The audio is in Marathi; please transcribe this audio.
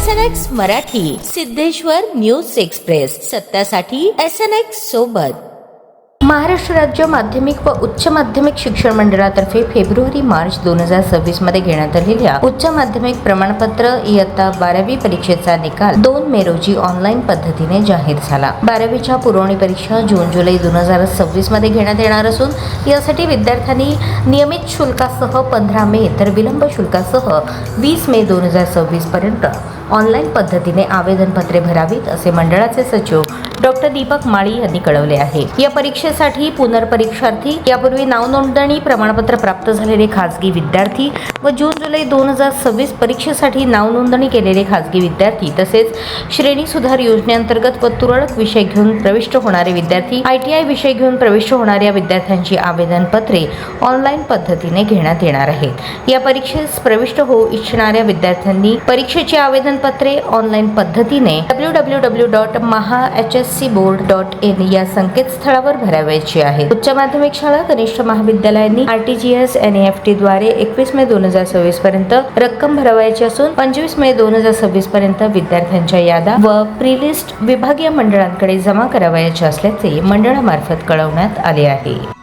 SNX Marathi, Siddheshwar news express, सत्यासाठी SNX सोबत. महाराष्ट्र राज्य माध्यमिक व उच्च माध्यमिक शिक्षण मंडळातर्फे फेब्रुवारी-मार्च 2026 मध्ये घेण्यात आलेल्या उच्च माध्यमिक प्रमाणपत्र इयत्ता 12वी परीक्षेचा निकाल 2 मे रोजी ऑनलाईन पद्धतीने जाहीर झाला. 12वीच्या पुरवणी परीक्षा जून-जुलै 2026 मध्ये घेण्यात येणार असून यासाठी विद्यार्थ्यांनी नियमित शुल्कासह 15 मे तर विलंब शुल्कासह 20 मे 2026 पर्यंत ऑनलाईन पद्धतीने आवेदनपत्रे भरावीत असे मंडळाचे सचिव डॉक्टर दीपक माळी यांनी कळवले आहे. या परीक्षेसाठी पुनर्परीक्षार्थी, यापूर्वी नाव नोंदणी प्रमाणपत्र प्राप्त झालेले खासगी विद्यार्थी व जून-जुलै 2026 परीक्षेसाठी नाव नोंदणी केलेले खासगी विद्यार्थी तसेच श्रेणी सुधार योजनेअंतर्गत व तुरळक विषय घेऊन प्रविष्ट होणारे विद्यार्थी, ITI विषय घेऊन प्रविष्ट होणाऱ्या विद्यार्थ्यांची आवेदनपत्रे ऑनलाईन पद्धतीने घेण्यात येणार आहेत. या परीक्षेस प्रविष्ट होऊ इच्छिणाऱ्या विद्यार्थ्यांनी परीक्षेची आवेदनपत्रे ऑनलाईन पद्धतीने www.mahscboard.in या संकेतस्थळावर भरावयाची आहेत. उच्च माध्यमिक शाळा, कनिष्ठ महाविद्यालयांनी RTGS NEFT द्वारे 21 मे 2026 पर्यंत रक्कम भरावयाची असून 25 मे 2026 पर्यंत विद्यार्थ्यांच्या याद्या व प्रीलिस्ट विभागीय मंडळांकडे जमा करावयाच्या असल्याचे मंडळामार्फत कळवण्यात आले आहे.